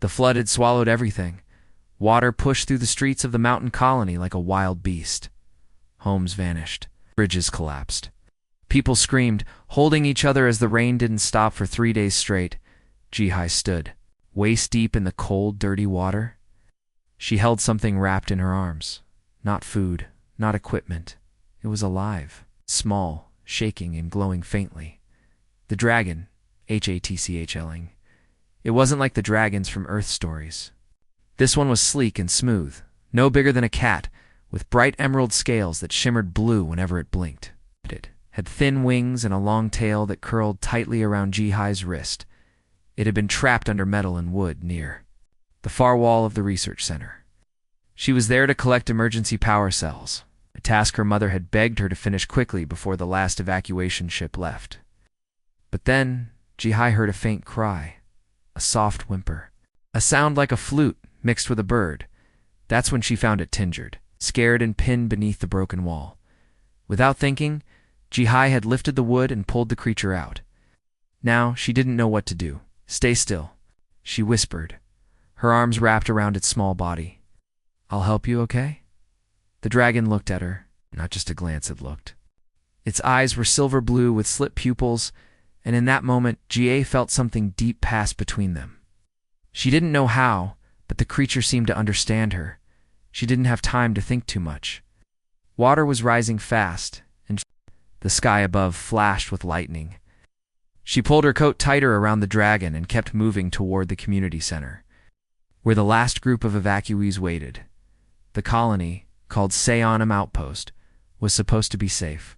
The flood had swallowed everything. Water pushed through the streets of the mountain colony like a wild beast. Homes vanished. Bridges collapsed. People screamed, holding each other as the rain didn't stop for 3 days straight. Ji-hye stood, waist-deep in the cold, dirty water. She held something wrapped in her arms. Not food, not equipment. It was alive, small, shaking and glowing faintly. The dragon, hatchling. It wasn't like the dragons from Earth stories. This one was sleek and smooth, no bigger than a cat, with bright emerald scales that shimmered blue whenever it blinked. It had thin wings and a long tail that curled tightly around Ji-hye's wrist. It had been trapped under metal and wood near the far wall of the research center. She was there to collect emergency power cells, a task her mother had begged her to finish quickly before the last evacuation ship left. But then Ji-hye heard a faint cry, a soft whimper, a sound like a flute mixed with a bird. That's when she found it tingered, scared and pinned beneath the broken wall. Without thinking, Ji-hye had lifted the wood and pulled the creature out. Now she didn't know what to do. "Stay still," she whispered, her arms wrapped around its small body. "I'll help you, okay?" The dragon looked at her, not just a glance it looked. Its eyes were silver blue with slit pupils, and in that moment Ji-hye felt something deep pass between them. She didn't know how, but the creature seemed to understand her. She didn't have time to think too much. Water was rising fast, and the sky above flashed with lightning. She pulled her coat tighter around the dragon and kept moving toward the community center, where the last group of evacuees waited. The colony, called Seonam Outpost, was supposed to be safe.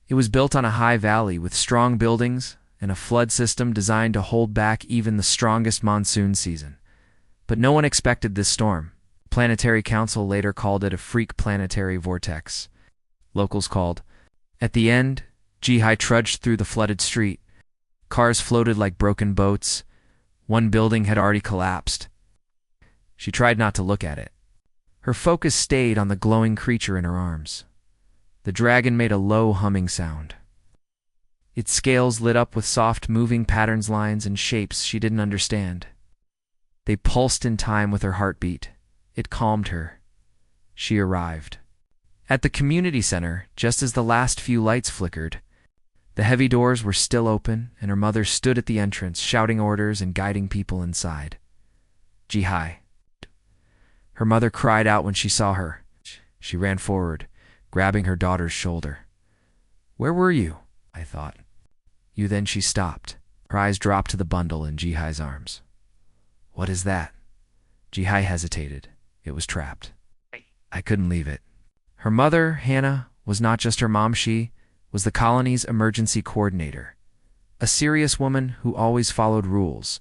It was built on a high valley with strong buildings and a flood system designed to hold back even the strongest monsoon season. But no one expected this storm. Planetary Council later called it a freak planetary vortex. Locals called. At the end, Ji-hye trudged through the flooded street. Cars floated like broken boats. One building had already collapsed. She tried not to look at it. Her focus stayed on the glowing creature in her arms. The dragon made a low humming sound. Its scales lit up with soft moving patterns, lines, and shapes she didn't understand. They pulsed in time with her heartbeat. It calmed her. She arrived. At the community center, just as the last few lights flickered, the heavy doors were still open, and her mother stood at the entrance, shouting orders and guiding people inside. "Ji-hye." Her mother cried out when she saw her. She ran forward, grabbing her daughter's shoulder. "Where were you?" I thought. "You." Then she stopped. Her eyes dropped to the bundle in Ji-hye's arms. "What is that?" Ji-hye hesitated. It was trapped. I couldn't leave it. Her mother, Hannah, was not just her mom. She was the colony's emergency coordinator, a serious woman who always followed rules.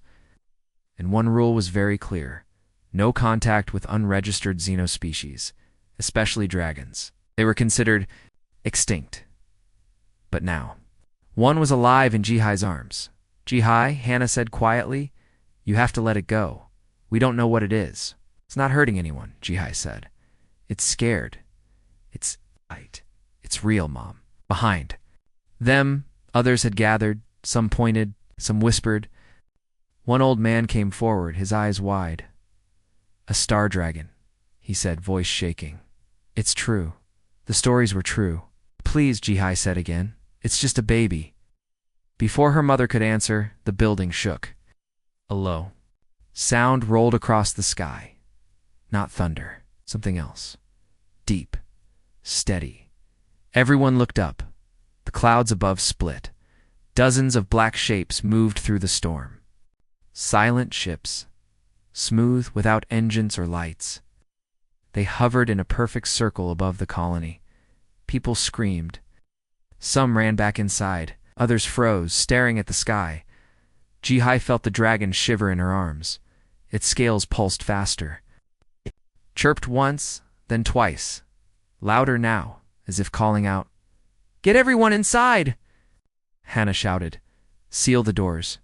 And one rule was very clear: no contact with unregistered xenospecies, especially dragons. They were considered extinct. But now, one was alive in Ji-hye's arms. "Ji-hye," Hannah said quietly, "you have to let it go. We don't know what it is." "It's not hurting anyone," Ji-hye said. "It's scared. It's real, Mom." Behind them, others had gathered. Some pointed, some whispered. One old man came forward, his eyes wide. "A star dragon," he said, voice shaking. "It's true. The stories were true." "Please," Ji-hye said again. "It's just a baby." Before her mother could answer, the building shook. A low sound rolled across the sky. Not thunder, something else. Deep, steady. Everyone looked up. The clouds above split. Dozens of black shapes moved through the storm. Silent ships, smooth, without engines or lights. They hovered in a perfect circle above the colony. People screamed. Some ran back inside. Others froze, staring at the sky. Ji-hye felt the dragon shiver in her arms. Its scales pulsed faster. It chirped once, then twice. Louder now, as if calling out, "Get everyone inside!" Hannah shouted, "Seal the doors."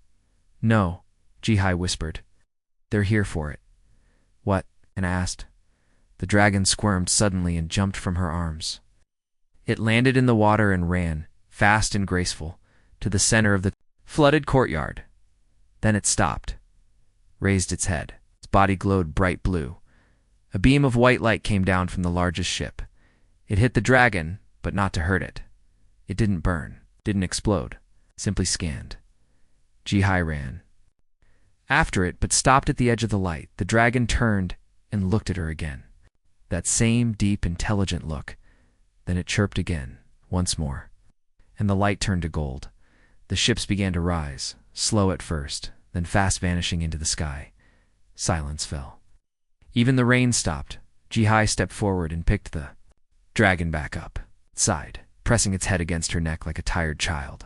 "No," Ji-hye whispered. "They're here for it." "What?" Hannah asked. The dragon squirmed suddenly and jumped from her arms. It landed in the water and ran, fast and graceful, to the center of the flooded courtyard. Then it stopped, raised its head. Its body glowed bright blue. A beam of white light came down from the largest ship. It hit the dragon, but not to hurt it. It didn't burn, didn't explode, simply scanned. Ji-hye ran after it, but stopped at the edge of the light. The dragon turned and looked at her again. That same deep, intelligent look. Then it chirped again, once more. And the light turned to gold. The ships began to rise, slow at first, then fast vanishing into the sky. Silence fell. Even the rain stopped. Ji-hye stepped forward and picked the dragon back up. It sighed, pressing its head against her neck like a tired child.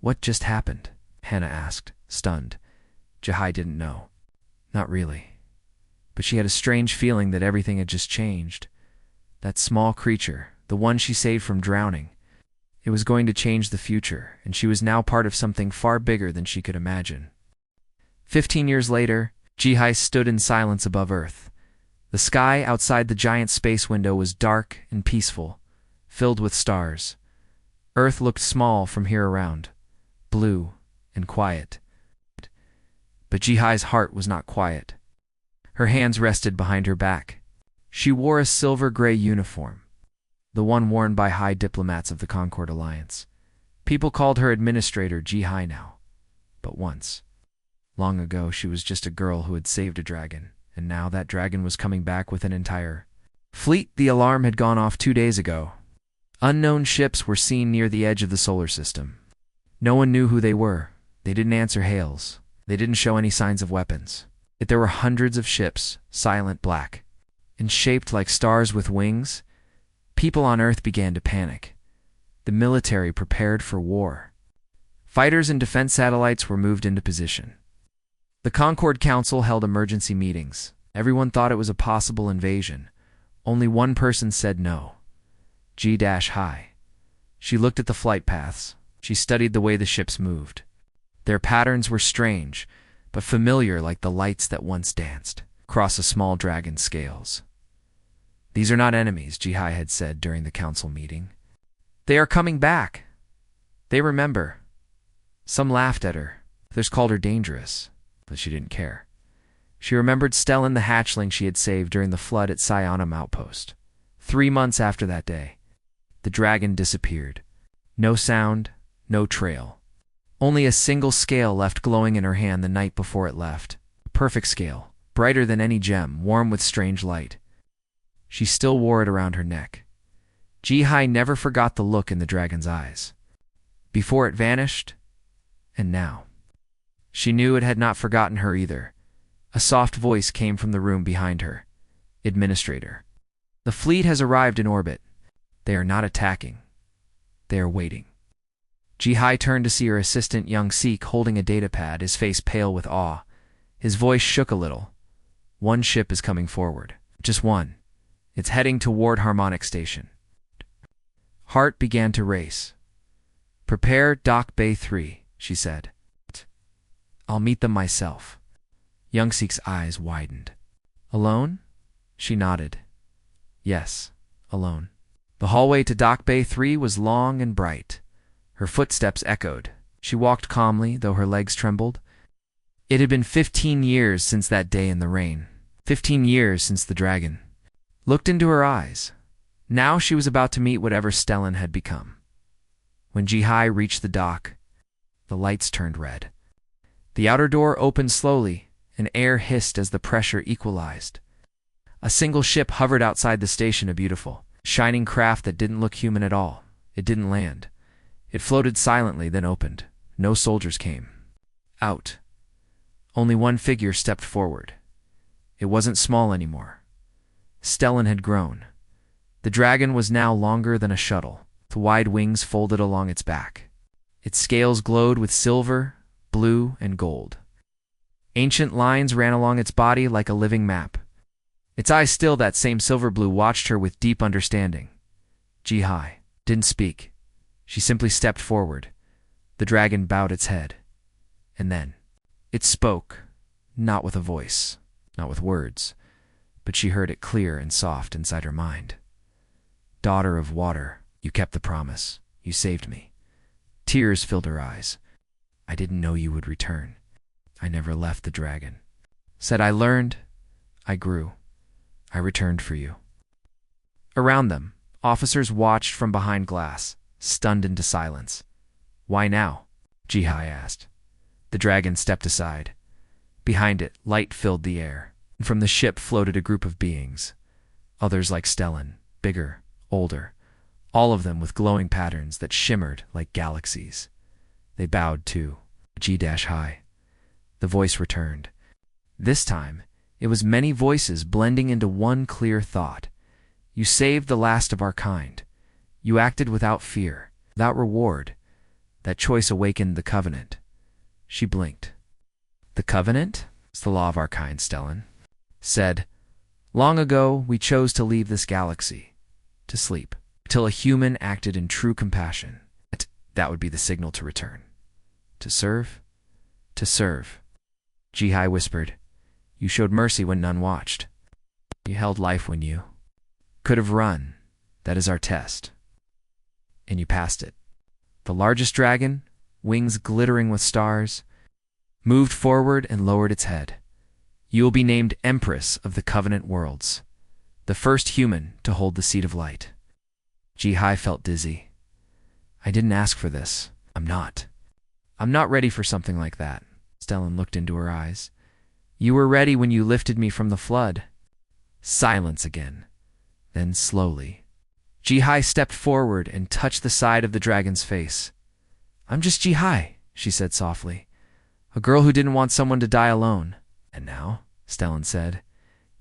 "What just happened?" Hannah asked, stunned. Ji-hye didn't know. Not really. But she had a strange feeling that everything had just changed. That small creature, the one she saved from drowning, it was going to change the future, and she was now part of something far bigger than she could imagine. 15 years later, Ji-hye stood in silence above Earth. The sky outside the giant space window was dark and peaceful, filled with stars. Earth looked small from here around, blue and quiet. But Ji-hye's heart was not quiet. Her hands rested behind her back. She wore a silver-gray uniform, the one worn by high diplomats of the Concord Alliance. People called her Administrator Ji-hye now. But once, long ago, she was just a girl who had saved a dragon, and now that dragon was coming back with an entire fleet. The alarm had gone off 2 days ago. Unknown ships were seen near the edge of the solar system. No one knew who they were. They didn't answer hails. They didn't show any signs of weapons. Yet there were hundreds of ships, silent black, and shaped like stars with wings. People on Earth began to panic. The military prepared for war. Fighters and defense satellites were moved into position. The Concord Council held emergency meetings. Everyone thought it was a possible invasion. Only one person said no. Ji-hye. She looked at the flight paths. She studied the way the ships moved. Their patterns were strange, but familiar, like the lights that once danced across a small dragon's scales. "These are not enemies," Ji-hye had said during the council meeting. "They are coming back. They remember." Some laughed at her. Others called her dangerous, but she didn't care. She remembered Stellan, the hatchling she had saved during the flood at Sionum Outpost. 3 months after that day, the dragon disappeared. No sound, no trail. Only a single scale left glowing in her hand the night before it left. A perfect scale, brighter than any gem, warm with strange light. She still wore it around her neck. Ji-hye never forgot the look in the dragon's eyes. Before it vanished, and now. She knew it had not forgotten her either. A soft voice came from the room behind her. "Administrator, the fleet has arrived in orbit. They are not attacking. They are waiting." Ji-hye turned to see her assistant, young Sikh, holding a datapad, his face pale with awe. His voice shook a little. "One ship is coming forward. Just one. It's heading toward Harmonic Station." Heart began to race. "Prepare Dock Bay 3, she said. "I'll meet them myself." Young Sikh's eyes widened. "Alone?" She nodded. "Yes, alone." The hallway to Dock Bay 3 was long and bright. Her footsteps echoed. She walked calmly, though her legs trembled. It had been 15 years since that day in the rain. 15 years since the dragon looked into her eyes. Now she was about to meet whatever Stellan had become. When Ji-hye reached the dock, the lights turned red. The outer door opened slowly, and air hissed as the pressure equalized. A single ship hovered outside the station, a beautiful, shining craft that didn't look human at all. It didn't land. It floated silently, then opened. No soldiers came out. Only one figure stepped forward. It wasn't small anymore. Stellan had grown. The dragon was now longer than a shuttle, with wide wings folded along its back. Its scales glowed with silver, blue, and gold. Ancient lines ran along its body like a living map. Its eyes, still that same silver blue, watched her with deep understanding. Ji-hye didn't speak. She simply stepped forward. The dragon bowed its head. And then it spoke, not with a voice, not with words, but she heard it clear and soft inside her mind. "Daughter of water, you kept the promise. You saved me." Tears filled her eyes. "I didn't know you would return. I never left the dragon. said, I learned, I grew, I returned for you. Around them, officers watched from behind glass, stunned into silence. Why now? Ji-hye asked. The dragon stepped aside. Behind it, light filled the air. From the ship floated a group of beings. Others like Stellan, bigger, older, all of them with glowing patterns that shimmered like galaxies. They bowed too. Ji-hye. The voice returned. This time, it was many voices blending into one clear thought. You saved the last of our kind. You acted without fear, without reward. That choice awakened the Covenant. She blinked. The Covenant? It's the law of our kind, Stellan. Said, long ago we chose to leave this galaxy, to sleep, till a human acted in true compassion. That would be the signal to return. To serve? To serve. Ji-hye whispered, you showed mercy when none watched. You held life when you could have run. That is our test. And you passed it. The largest dragon, wings glittering with stars, moved forward and lowered its head. You will be named Empress of the Covenant Worlds, the first human to hold the Seat of Light. Ji-hye felt dizzy. I didn't ask for this. I'm not ready for something like that. Stellan looked into her eyes. You were ready when you lifted me from the flood. Silence again. Then slowly, Ji-hye stepped forward and touched the side of the dragon's face. I'm just Ji-hye, she said softly. A girl who didn't want someone to die alone. And now, Stellan said,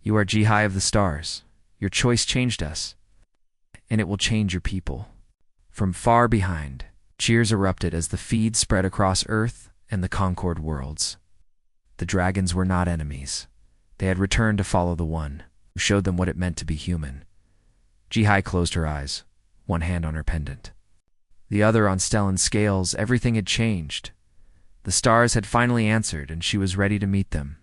you are Ji-hye of the stars. Your choice changed us. And it will change your people. From far behind, cheers erupted as the feed spread across Earth and the Concord worlds. The dragons were not enemies. They had returned to follow the one who showed them what it meant to be human. Ji-hye closed her eyes, one hand on her pendant. The other on Stellan's scales. Everything had changed. The stars had finally answered, and she was ready to meet them.